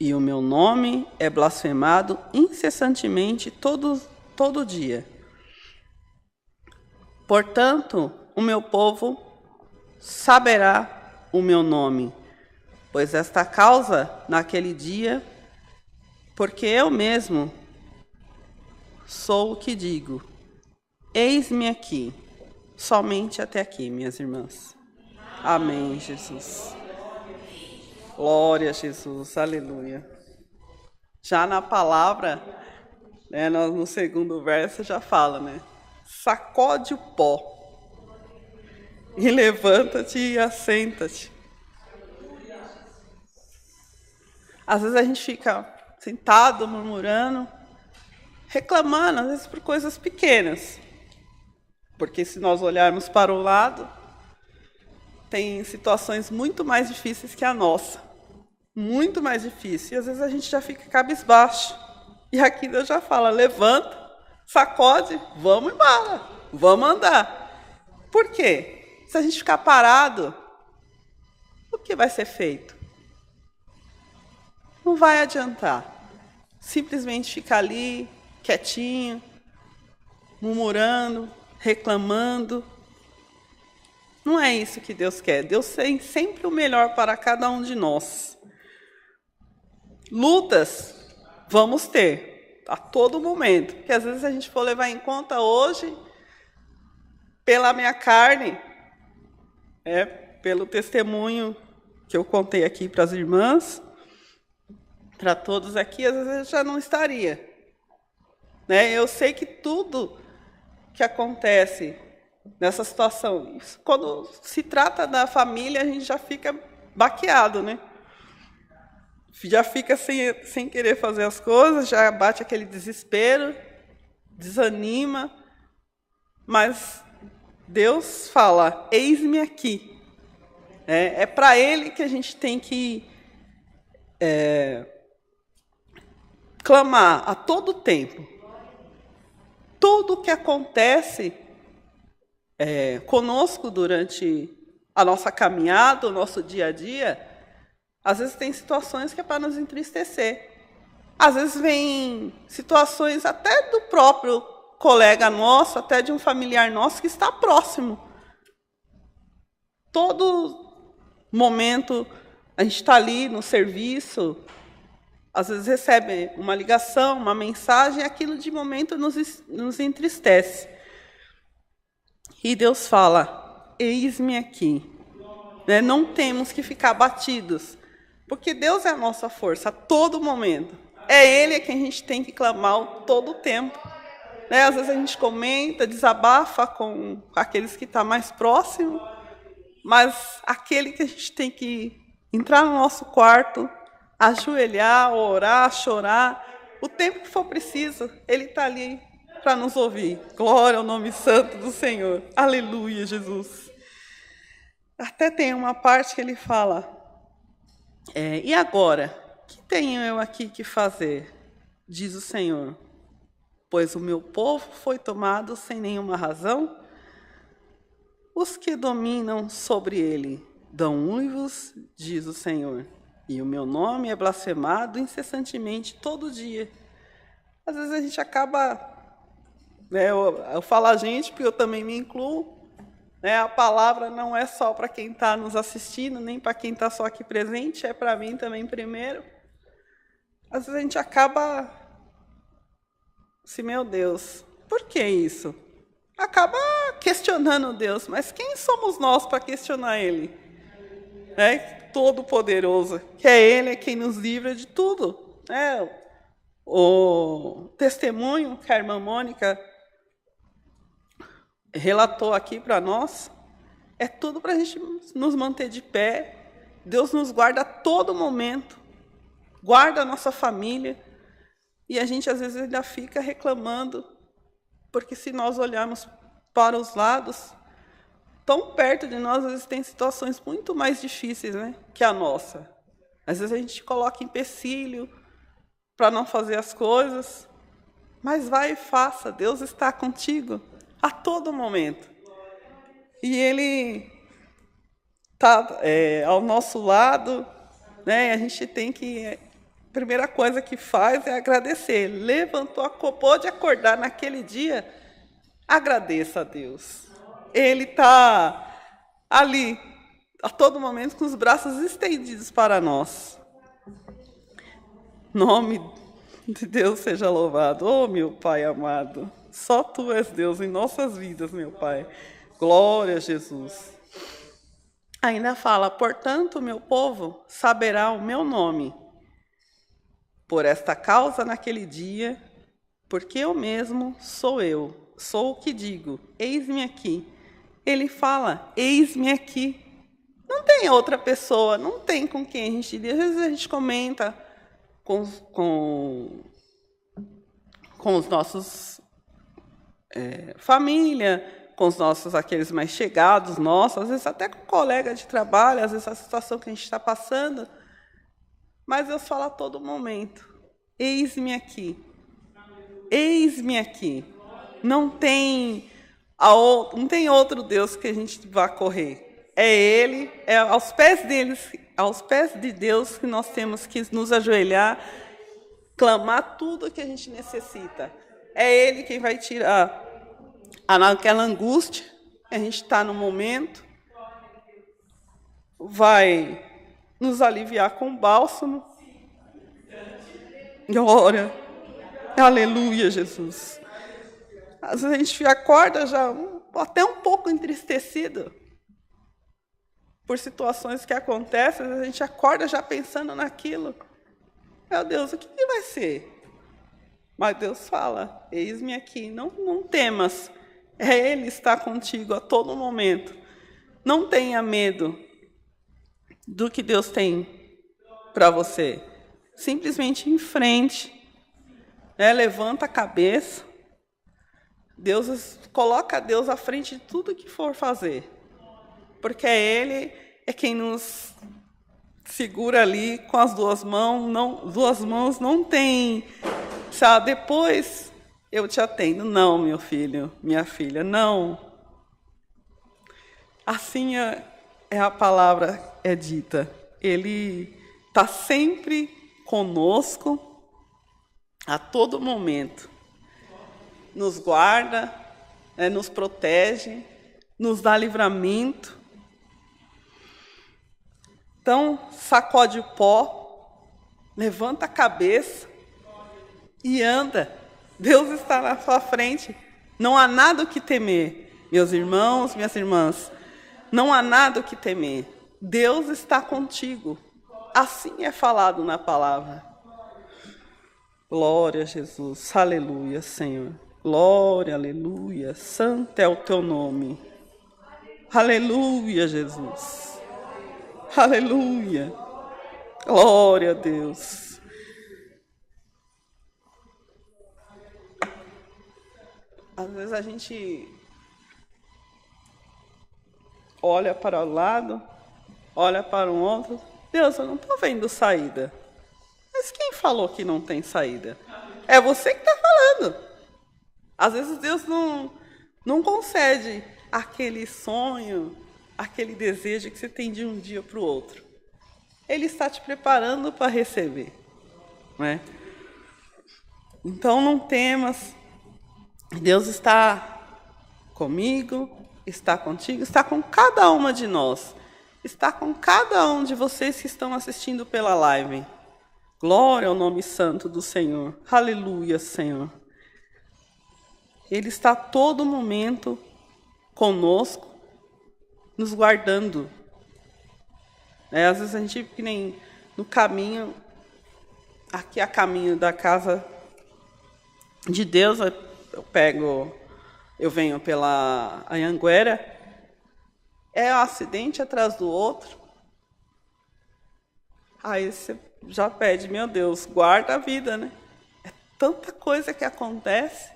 E o meu nome é blasfemado incessantemente todo dia. Portanto, o meu povo saberá o meu nome, pois esta causa naquele dia, porque eu mesmo sou o que digo: eis-me aqui. Somente até aqui, minhas irmãs. Amém, Jesus. Glória a Jesus, aleluia. Já na palavra, né, no segundo verso já fala, né? Sacode o pó e levanta-te e assenta-te. Às vezes a gente fica sentado, murmurando, reclamando, às vezes por coisas pequenas. Porque se nós olharmos para o lado, tem situações muito mais difíceis que a nossa. Muito mais difícil. E às vezes a gente já fica cabisbaixo. E aqui Deus já fala: levanta, sacode, vamos embora, vamos andar. Por quê? Se a gente ficar parado, o que vai ser feito? Não vai adiantar. Simplesmente ficar ali, quietinho, murmurando, reclamando. Não é isso que Deus quer. Deus tem sempre o melhor para cada um de nós. Lutas vamos ter a todo momento, porque às vezes a gente for levar em conta hoje, pela minha carne, pelo testemunho que eu contei aqui para as irmãs, para todos aqui, às vezes eu já não estaria. Eu sei que tudo que acontece nessa situação, quando se trata da família, a gente já fica baqueado, né? Já fica sem querer fazer as coisas, já bate aquele desespero, desanima, mas Deus fala: eis-me aqui. É para Ele que a gente tem que clamar a todo tempo. Tudo o que acontece conosco durante a nossa caminhada, o nosso dia a dia, às vezes tem situações que é para nos entristecer. Às vezes vem situações até do próprio colega nosso, até de um familiar nosso que está próximo. Todo momento A gente está ali no serviço, às vezes recebe uma ligação, uma mensagem, e aquilo de momento nos entristece. E Deus fala, eis-me aqui. Não temos que ficar abatidos, porque Deus é a nossa força a todo momento. É Ele que a gente tem que clamar todo o tempo. Às vezes a gente comenta, desabafa com aqueles que estão mais próximos, mas aquele que a gente tem que entrar no nosso quarto, ajoelhar, orar, chorar, o tempo que for preciso, Ele está ali para nos ouvir. Glória ao nome santo do Senhor. Aleluia, Jesus. Até tem uma parte que ele fala, e agora? O que tenho eu aqui que fazer? Diz o Senhor. Pois o meu povo foi tomado sem nenhuma razão. Os que dominam sobre ele dão uivos, diz o Senhor. E o meu nome é blasfemado incessantemente todo dia. Às vezes a gente acaba, eu falo a gente, porque eu também me incluo, a palavra não é só para quem está nos assistindo, nem para quem está só aqui presente, é para mim também primeiro. Às vezes a gente acaba, meu Deus, por que isso? Acaba questionando Deus, mas quem somos nós para questionar Ele? Todo-Poderoso, que é Ele quem nos livra de tudo. O testemunho que a irmã Mônica relatou aqui para nós, é tudo para a gente nos manter de pé. Deus nos guarda a todo momento, guarda a nossa família, e a gente às vezes ainda fica reclamando, porque se nós olharmos para os lados, tão perto de nós, às vezes tem situações muito mais difíceis, que a nossa. Às vezes a gente coloca empecilho para não fazer as coisas, mas vai e faça, Deus está contigo a todo momento. E Ele está ao nosso lado, a gente tem que... A primeira coisa que faz é agradecer. Levantou, pôde acordar naquele dia, agradeça a Deus. Ele está ali, a todo momento, com os braços estendidos para nós. Nome de Deus seja louvado. Oh, meu Pai amado, só Tu és Deus em nossas vidas, meu Pai. Glória a Jesus. Ainda fala, portanto, meu povo saberá o meu nome. Por esta causa, naquele dia, porque eu mesmo sou o que digo, eis-me aqui. Ele fala, eis-me aqui. Não tem outra pessoa, não tem com quem a gente diz. Às vezes a gente comenta com os nossos família, com os nossos, aqueles mais chegados nossos, às vezes até com colega de trabalho, às vezes a situação que a gente está passando, mas Deus fala a todo momento, eis-me aqui, eis-me aqui. Não tem outro Deus que a gente vá correr. É Ele, é aos pés de Deus que nós temos que nos ajoelhar, clamar tudo o que a gente necessita. É Ele quem vai tirar aquela angústia que a gente está no momento, vai nos aliviar com bálsamo. Glória, aleluia, Jesus. Às vezes a gente acorda já até um pouco entristecido por situações que acontecem, a gente acorda já pensando naquilo. Meu Deus, o que vai ser? Mas Deus fala, eis-me aqui, não temas, Ele está contigo a todo momento. Não tenha medo do que Deus tem para você. Simplesmente enfrente, levanta a cabeça. Coloca Deus à frente de tudo que for fazer, porque Ele é quem nos segura ali com as duas mãos, não tem, depois eu te atendo. Não, meu filho, minha filha, não. Assim é a palavra dita. Ele está sempre conosco, a todo momento. Nos guarda, nos protege, nos dá livramento. Então, sacode o pó, levanta a cabeça e anda. Deus está na sua frente. Não há nada o que temer, meus irmãos, minhas irmãs. Não há nada o que temer. Deus está contigo. Assim é falado na palavra. Glória a Jesus. Aleluia, Senhor. Glória, aleluia. Santo é o teu nome. Aleluia, Jesus. Aleluia. Glória a Deus. Às vezes a gente olha para o lado, olha para o outro. Deus, eu não estou vendo saída. Mas quem falou que não tem saída? É você que está falando. Às vezes Deus não concede aquele sonho, aquele desejo que você tem de um dia para o outro. Ele está te preparando para receber. Não é? Então não temas. Deus está comigo, está contigo, está com cada uma de nós. Está com cada um de vocês que estão assistindo pela live. Glória ao nome santo do Senhor. Aleluia, Senhor. Ele está a todo momento conosco, nos guardando. Às vezes a gente, que nem no caminho, aqui a caminho da casa de Deus, eu venho pela Anhanguera, é um acidente atrás do outro. Aí você já pede, meu Deus, guarda a vida, né? É tanta coisa que acontece.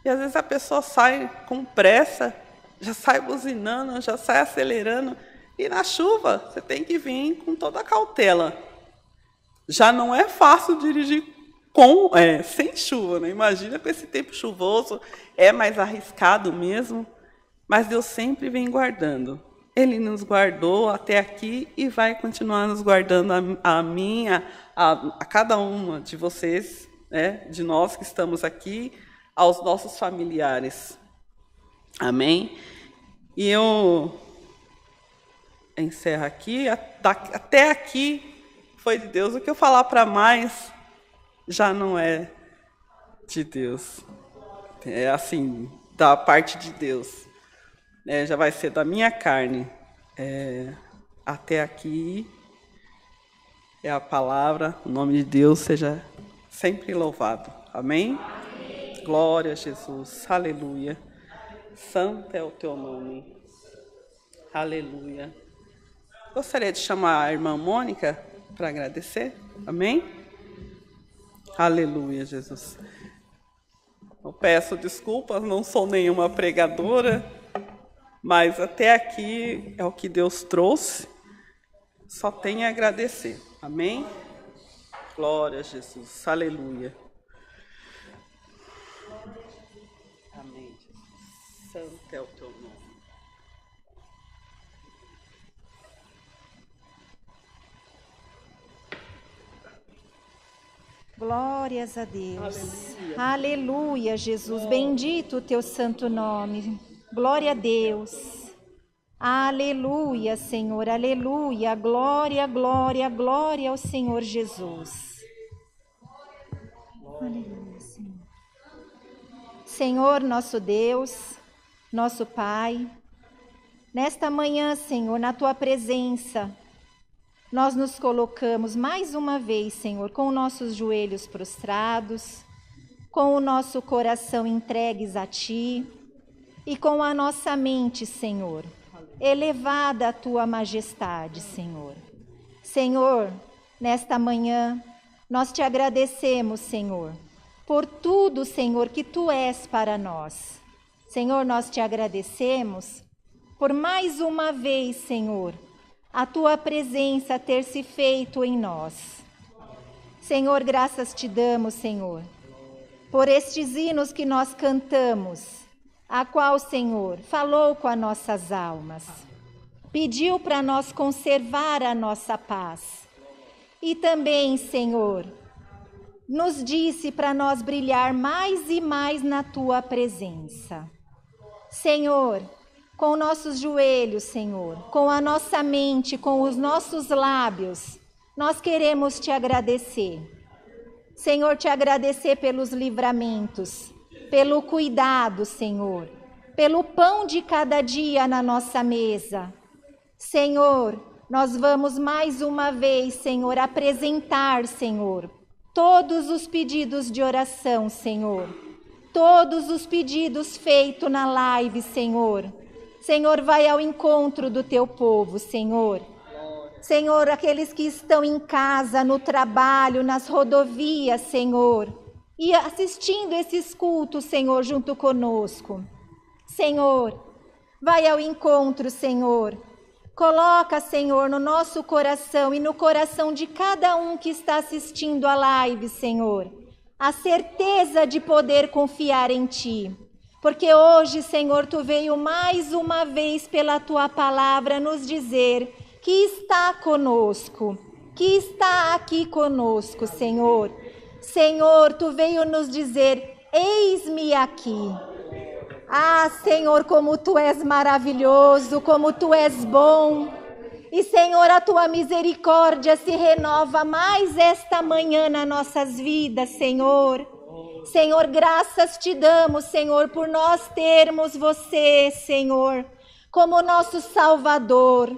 E às vezes a pessoa sai com pressa, já sai buzinando, já sai acelerando. E na chuva, você tem que vir com toda a cautela. Já não é fácil dirigir sem chuva, né? Imagina com esse tempo chuvoso, é mais arriscado mesmo. Mas Deus sempre vem guardando. Ele nos guardou até aqui e vai continuar nos guardando a cada uma de vocês, né, de nós que estamos aqui, aos nossos familiares. Amém? E eu encerro aqui. Até aqui foi de Deus. O que eu falar para mais já não é de Deus. É assim, da parte de Deus. Já vai ser da minha carne. Até aqui é a palavra. O nome de Deus seja sempre louvado. Amém? Amém. Glória a Jesus. Aleluia. Santo é o teu nome. Aleluia. Gostaria de chamar a irmã Mônica para agradecer. Amém? Aleluia, Jesus. Eu peço desculpas, não sou nenhuma pregadora. Mas até aqui é o que Deus trouxe, só tenho a agradecer. Amém? Glória a Jesus. Aleluia. Amém, Jesus. Santo é o teu nome. Glórias a Deus. Aleluia. Aleluia, Jesus. Bendito o teu santo nome. Glória a Deus. Aleluia, Senhor. Aleluia. Glória, glória, glória ao Senhor Jesus. Aleluia, Senhor. Senhor, nosso Deus, nosso Pai, nesta manhã, Senhor, na tua presença, nós nos colocamos mais uma vez, Senhor, com nossos joelhos prostrados, com o nosso coração entregues a Ti e com a nossa mente, Senhor, elevada à Tua majestade, Senhor. Senhor, nesta manhã, nós Te agradecemos, Senhor, por tudo, Senhor, que Tu és para nós. Senhor, nós Te agradecemos por mais uma vez, Senhor, a Tua presença ter se feito em nós. Senhor, graças Te damos, Senhor, por estes hinos que nós cantamos, a qual, Senhor, falou com as nossas almas, pediu para nós conservar a nossa paz. E também, Senhor, nos disse para nós brilhar mais e mais na Tua presença. Senhor, com nossos joelhos, Senhor, com a nossa mente, com os nossos lábios, nós queremos te agradecer. Senhor, te agradecer pelos livramentos, pelo cuidado, Senhor, pelo pão de cada dia na nossa mesa. Senhor, nós vamos mais uma vez, Senhor, apresentar, Senhor, todos os pedidos de oração, Senhor, todos os pedidos feitos na live, Senhor. Senhor, vai ao encontro do teu povo, Senhor. Senhor, aqueles que estão em casa, no trabalho, nas rodovias, Senhor, e assistindo esses cultos, Senhor, junto conosco. Senhor, vai ao encontro, Senhor. Coloca, Senhor, no nosso coração e no coração de cada um que está assistindo a live, Senhor, a certeza de poder confiar em Ti. Porque hoje, Senhor, Tu veio mais uma vez pela Tua palavra nos dizer que está conosco, que está aqui conosco, Senhor. Senhor, Tu veio nos dizer, eis-me aqui. Ah, Senhor, como Tu és maravilhoso, como Tu és bom. E, Senhor, a Tua misericórdia se renova mais esta manhã nas nossas vidas, Senhor. Senhor, graças Te damos, Senhor, por nós termos Você, Senhor, como nosso Salvador,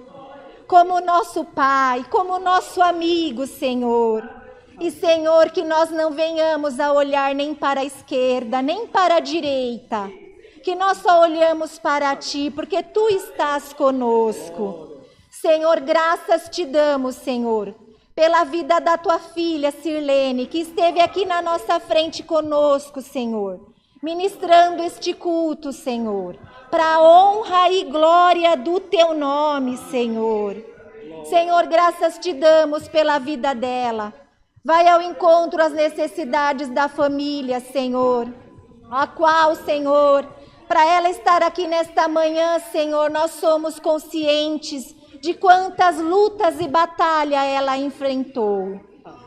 como nosso Pai, como nosso amigo, Senhor. E, Senhor, que nós não venhamos a olhar nem para a esquerda, nem para a direita, que nós só olhamos para Ti, porque Tu estás conosco. Senhor, graças Te damos, Senhor, pela vida da Tua filha, Sirlene, que esteve aqui na nossa frente conosco, Senhor, ministrando este culto, Senhor, para a honra e glória do Teu nome, Senhor. Senhor, graças Te damos pela vida dela. Vai ao encontro às necessidades da família, Senhor, a qual, Senhor, para ela estar aqui nesta manhã, Senhor, nós somos conscientes de quantas lutas e batalhas ela enfrentou.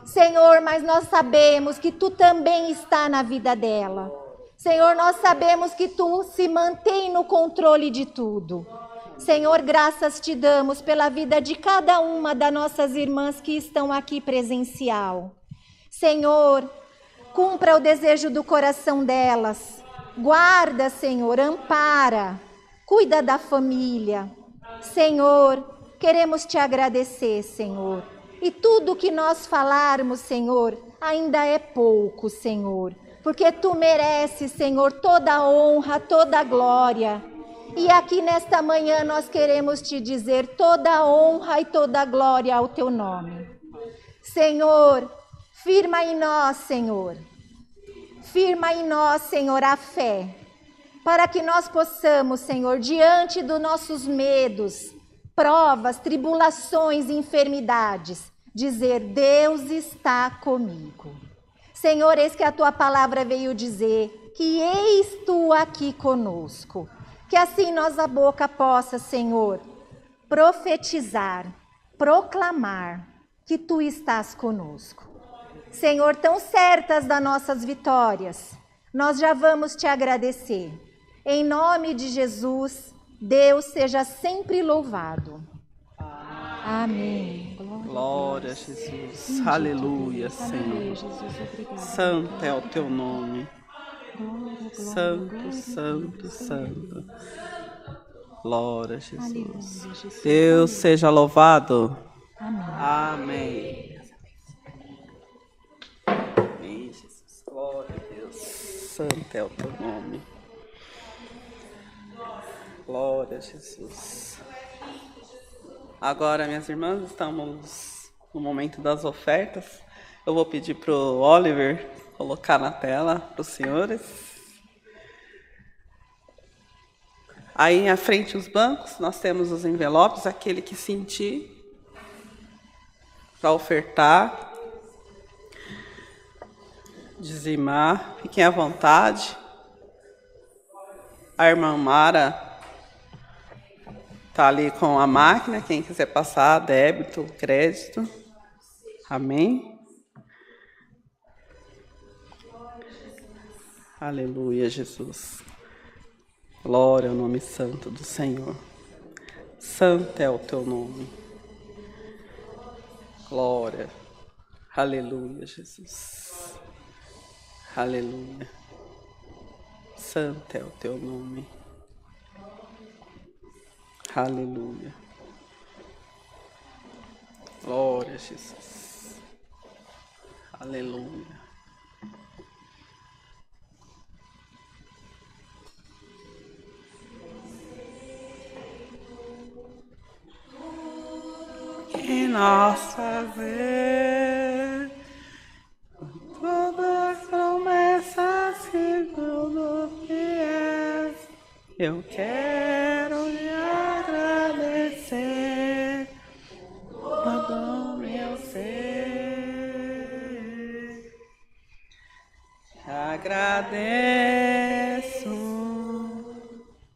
Senhor, mas nós sabemos que Tu também está na vida dela. Senhor, nós sabemos que Tu se mantém no controle de tudo. Senhor, graças Te damos pela vida de cada uma das nossas irmãs que estão aqui presencial. Senhor, cumpra o desejo do coração delas. Guarda, Senhor, ampara, cuida da família. Senhor, queremos Te agradecer, Senhor. E tudo que nós falarmos, Senhor, ainda é pouco, Senhor. Porque Tu mereces, Senhor, toda a honra, toda a glória. E aqui nesta manhã nós queremos Te dizer toda a honra e toda a glória ao Teu nome. Senhor, firma em nós, Senhor. Firma em nós, Senhor, a fé. Para que nós possamos, Senhor, diante dos nossos medos, provas, tribulações e enfermidades, dizer, Deus está comigo. Senhor, eis que a Tua palavra veio dizer que eis Tu aqui conosco. Que assim nossa boca possa, Senhor, profetizar, proclamar que Tu estás conosco. Senhor, tão certas das nossas vitórias, nós já vamos Te agradecer. Em nome de Jesus, Deus seja sempre louvado. Amém. Glória a Jesus. Aleluia, Senhor. Santo é o Teu nome. Santo, santo, santo. Glória a Jesus. Deus seja louvado. Amém. Amém, Jesus. Glória a Deus. Santo é o Teu nome. Glória a Jesus. Agora, minhas irmãs, estamos no momento das ofertas. Eu vou pedir para o Oliver colocar na tela para os senhores. Aí, à frente dos bancos, nós temos os envelopes, aquele que sentir para ofertar, dizimar. Fiquem à vontade. A irmã Mara está ali com a máquina, quem quiser passar, débito, crédito. Amém? Aleluia, Jesus. Glória ao nome santo do Senhor. Santo é o teu nome. Glória. Aleluia, Jesus. Aleluia. Santo é o teu nome. Aleluia. Glória, Jesus. Aleluia. Em nós fazer todas as promessas segundo que és. Eu quero lhe agradecer todo meu ser. Te agradeço,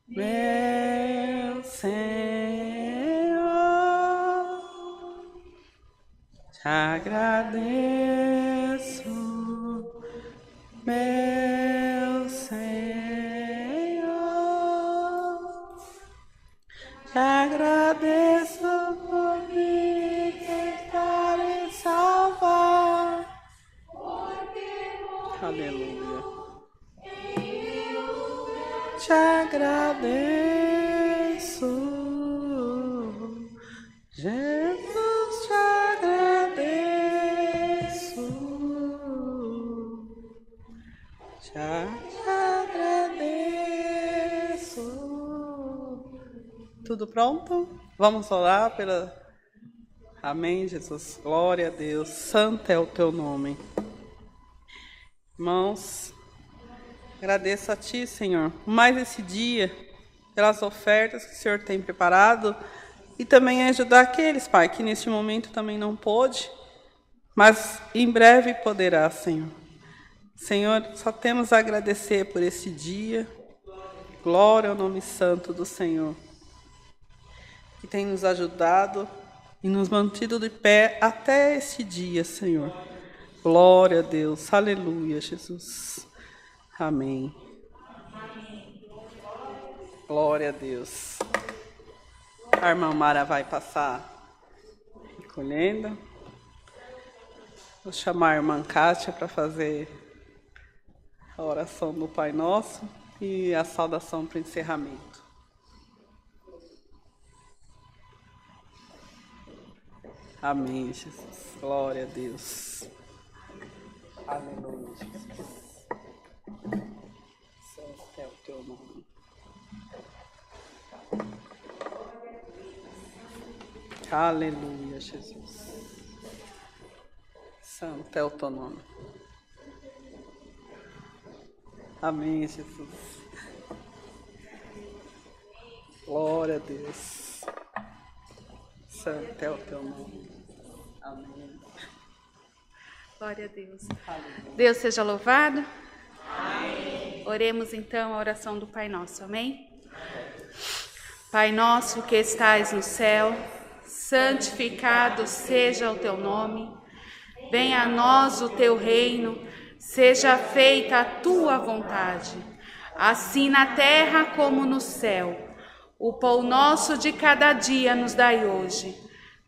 meu Senhor. Te agradeço, meu Senhor. Te agradeço por me tentar e salvar. Aleluia. Te agradeço, Jesus, te agradeço. Te agradeço. Tudo pronto? Vamos orar pela... Amém, Jesus. Glória a Deus. Santo é o teu nome. Irmãos, agradeço a Ti, Senhor, por mais esse dia, pelas ofertas que o Senhor tem preparado e também ajudar aqueles, Pai, que neste momento também não pôde, mas em breve poderá, Senhor. Senhor, só temos a agradecer por esse dia. Glória ao nome santo do Senhor, que tem nos ajudado e nos mantido de pé até esse dia, Senhor. Glória a Deus. Aleluia, Jesus. Amém. Glória a Deus. A irmã Mara vai passar recolhendo. Vou chamar a irmã Kátia para fazer a oração do Pai Nosso e a saudação para o encerramento. Amém, Jesus. Glória a Deus. Aleluia, Jesus. Santo é o teu nome. Aleluia, Jesus. Santo é o teu nome. Amém, Jesus. Glória a Deus. Santo é o teu nome. Amém. Glória a Deus. Deus seja louvado. Amém. Oremos então a oração do Pai Nosso. Amém? Pai nosso que estais no céu, santificado seja o teu nome. Venha a nós o teu reino, seja feita a tua vontade, assim na terra como no céu. O pão nosso de cada dia nos dai hoje.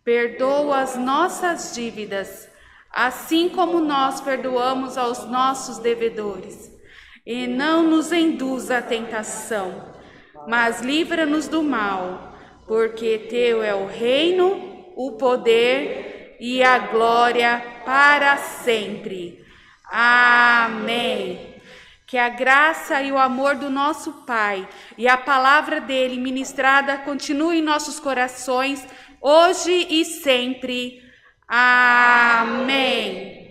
Perdoa as nossas dívidas, assim como nós perdoamos aos nossos devedores. E não nos induza à tentação, mas livra-nos do mal, porque teu é o reino, o poder e a glória para sempre. Amém. Que a graça e o amor do nosso Pai e a palavra dele ministrada continue em nossos corações, hoje e sempre. Amém.